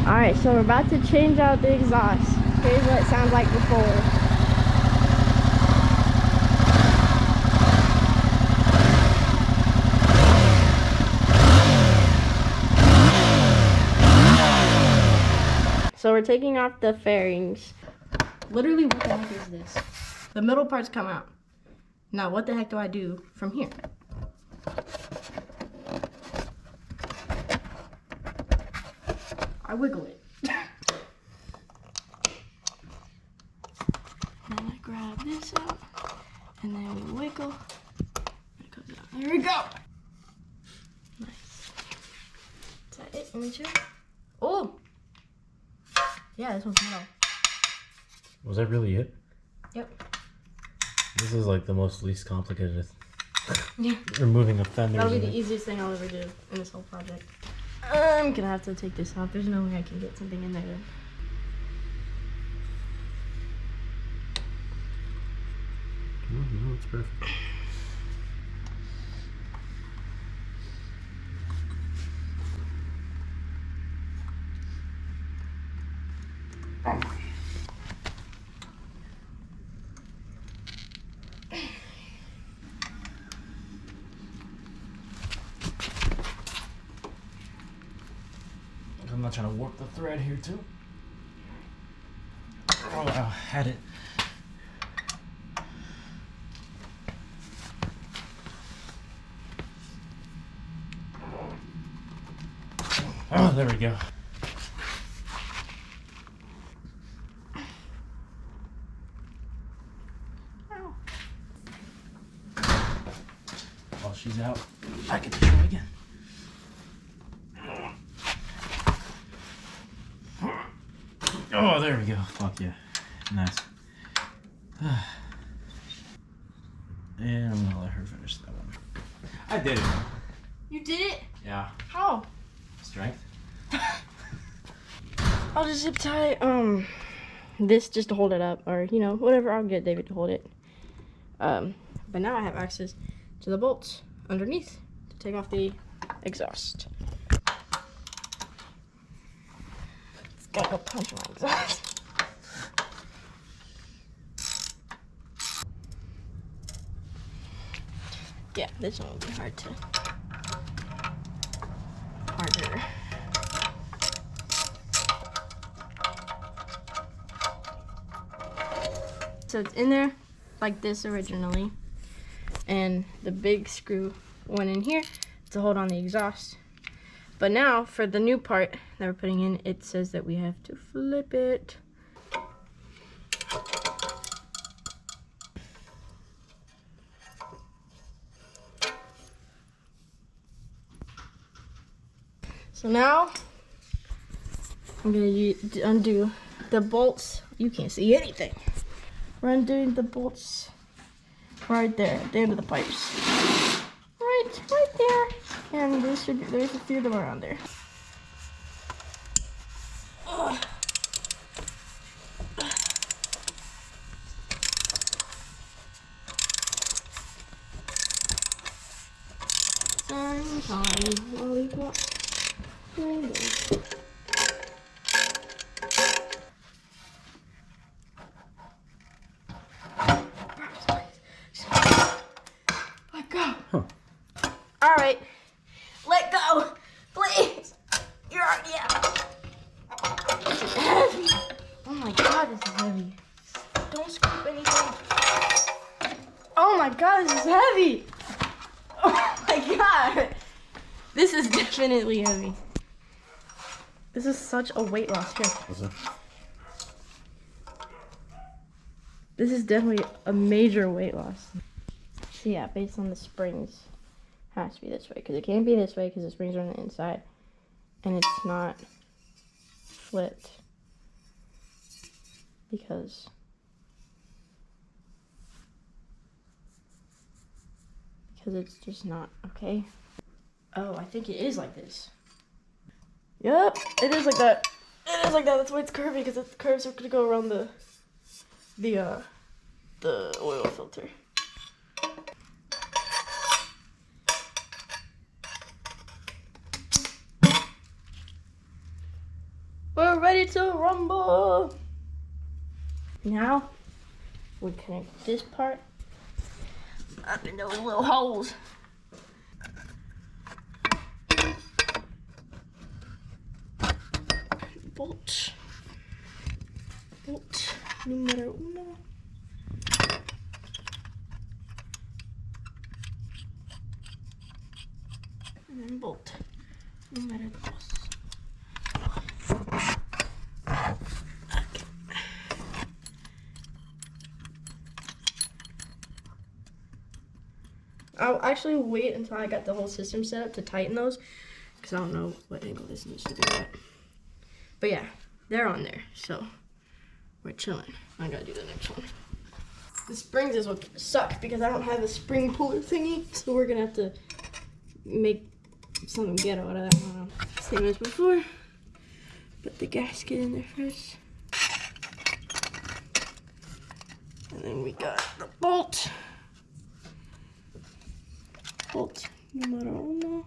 Alright, so we're about to change out the exhaust. Here's what it sounds like before. So we're taking off the fairings. Literally, what the heck is this? The middle parts come out. Now, what the heck do I do from here? I wiggle it. Then I grab this out, and then we wiggle. It comes out. Here we go. Nice. Is that it in the chair? Oh! Yeah, this one's metal. Was that really it? Yep. This is like the most least complicated. Yeah. Removing a fender. That'll be the easiest thing I'll ever do in this whole project. I'm gonna have to take this off. There's no way I can get something in there. No, it's perfect. I'm not trying to warp the thread here too. Oh, I had it. Oh, there we go. Ow. While she's out, I get to try again. Oh, there we go. Fuck yeah. Nice. And I'm gonna let her finish that one. I did it. You did it? Yeah. How? Strength. I'll just zip tie this just to hold it up, or you know, whatever. I'll get David to hold it. But now I have access to the bolts underneath to take off the exhaust. Gotta go punch my exhaust. Yeah, this one will be harder. So it's in there like this originally, and the big screw went in here to hold on the exhaust. But now for the new part that we're putting in, it says that we have to flip it. So now I'm gonna undo the bolts. You can't see anything. We're undoing the bolts right there at the end of the pipes. Right there. And there's a few of them around there. Ugh. Sunshine, lollipop, rainbow. Let go. Huh. All right. Let go, please. You're already out. This is heavy. Oh my god, this is heavy. Don't scoop anything. Oh my god, this is heavy. Oh my god. This is definitely heavy. This is such a weight loss. Here. What's that? This is definitely a major weight loss. So yeah, based on the springs, it has to be this way. Because it can't be this way because the springs are on the inside. And it's not flipped. Because it's just not, okay? Oh, I think it is like this. Yep, it is like that. It is like that. That's why it's curvy, because the curves are gonna go around the oil filter. We're ready to rumble. Now we connect this part up in those little holes. Bolt numero uno. And then bolt numero dos. I'll actually wait until I got the whole system set up to tighten those, because I don't know what angle this needs to be at. But yeah, they're on there, so we're chilling. I gotta do the next one. The springs is what suck, because I don't have a spring puller thingy, so we're gonna have to make something ghetto out of that one. Same as before. Put the gasket in there first. And then we got the bolt. Bolt numero uno.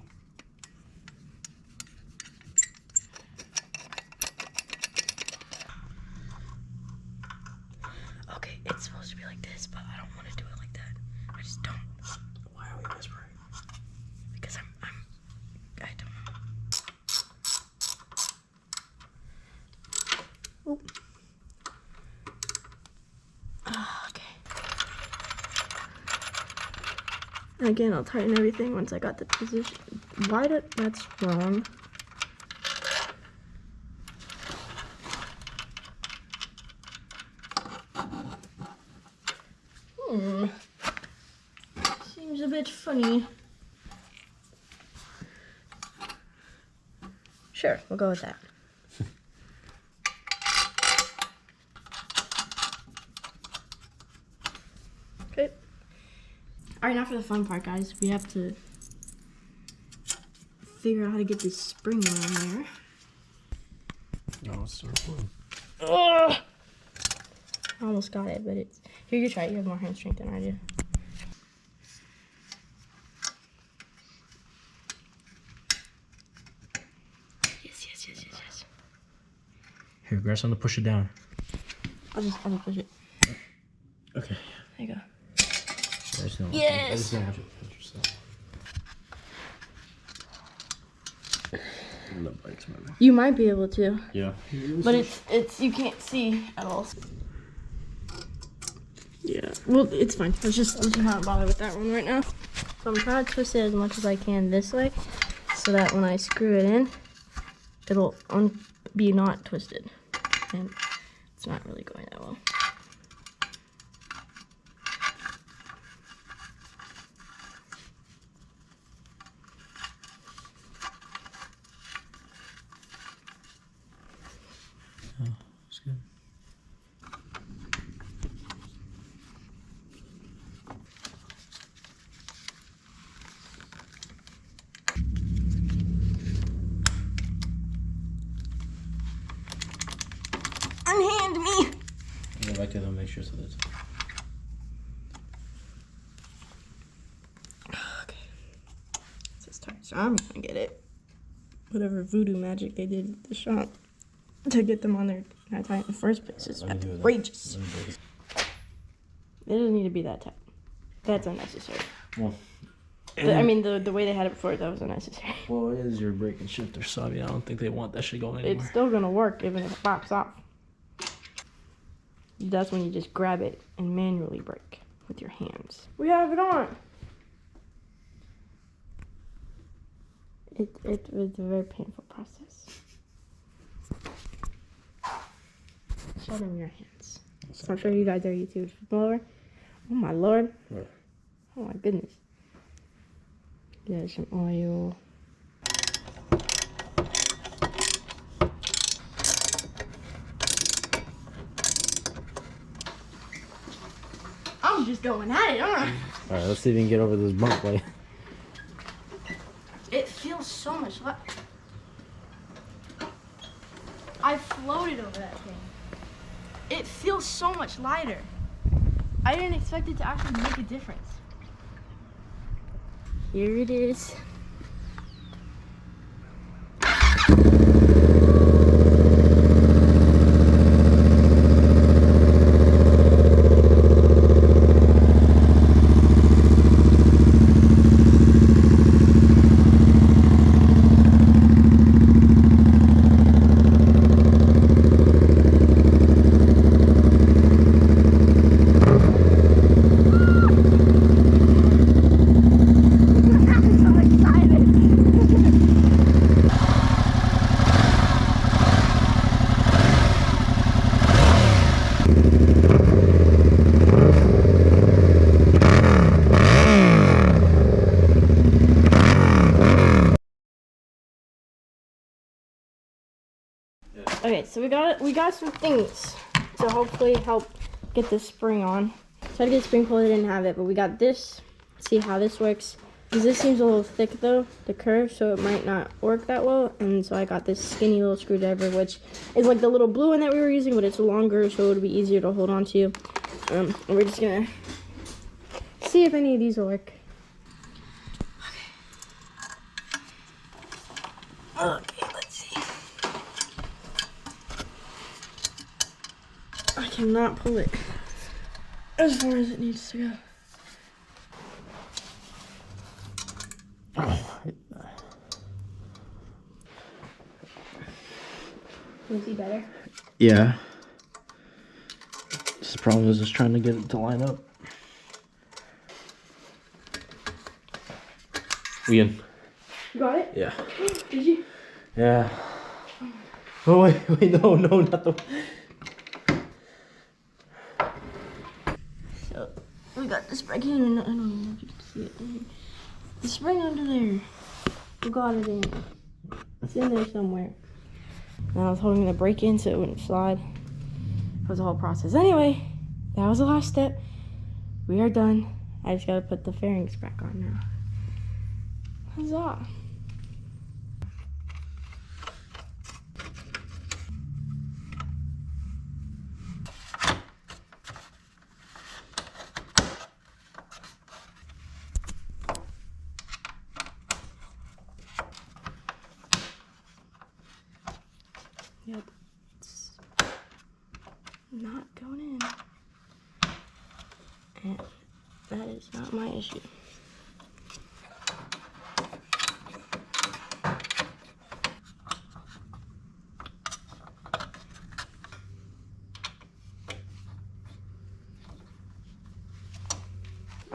Okay, it's supposed to be like this, but I don't want to do it like that. I just don't. Why are we whispering? Because I don't know. Oh. Okay. Again, I'll tighten everything once I got the position. That's wrong. Seems a bit funny. Sure, we'll go with that. Okay. Alright, now for the fun part, guys. We have to figure out how to get this spring on there. No, it's so cool. Ugh! I almost got it, but it's... Here, you try it. You have more hand strength than I do. Yes. Here, grab something to push it down. I'll just push it. Okay. There you go. I just don't Yes! I just don't want you to pinch yourself. The bike's moving. You might be able to, Yeah. but it's you can't see at all. Yeah. Well, it's fine. Let's just not bother with that one right now. So I'm trying to twist it as much as I can this way, so that when I screw it in, it'll be not twisted, and it's not really going that well. Oh, that's good. Unhand me! Go back to them, make sure so that's... Okay. This is tight, so I'm gonna get it. Whatever voodoo magic they did at the shop to get them on there that tight in the first place is outrageous. It doesn't need to be that tight. That's unnecessary. Well, I mean, the way they had it before, that was unnecessary. well, it is your brake and shifter, so I mean, I don't think they want that shit going anywhere. It's still gonna work even if it pops off. That's when you just grab it and manually brake with your hands. We have it on. It's a very painful process. Show them your hands. So I'll show you guys our YouTube blower. Oh my lord. Where? Oh my goodness. There's some oil. I'm just going at it, aren't I? Alright, let's see if we can get over this bump light. It feels so much lighter. I floated over that thing. It feels so much lighter. I didn't expect it to actually make a difference. Here it is. Okay, so we got some things to hopefully help get this spring on. Tried to get a spring pulley, didn't have it, but we got this. See how this works. Because this seems a little thick though, the curve, so it might not work that well. And so I got this skinny little screwdriver, which is like the little blue one that we were using, but it's longer, so it'll be easier to hold on to. And we're just gonna see if any of these will work. Okay, let's see. I cannot pull it as far as it needs to go. Can you see better? Yeah. This problem is just trying to get it to line up. We in? You got it? Yeah. Did you? Yeah. Oh wait, no, not the. So we got the spring. I don't know if you can see it. The spring under there. We got it in. It's in there somewhere. And I was holding the brake in so it wouldn't slide. It was a whole process. Anyway, that was the last step. We are done. I just gotta put the fairings back on now. Huzzah. Yep, it's not going in. And that is not my issue.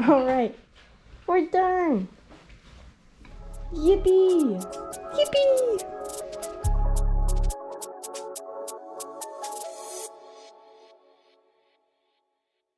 All right, we're done. Yippee! Yippee!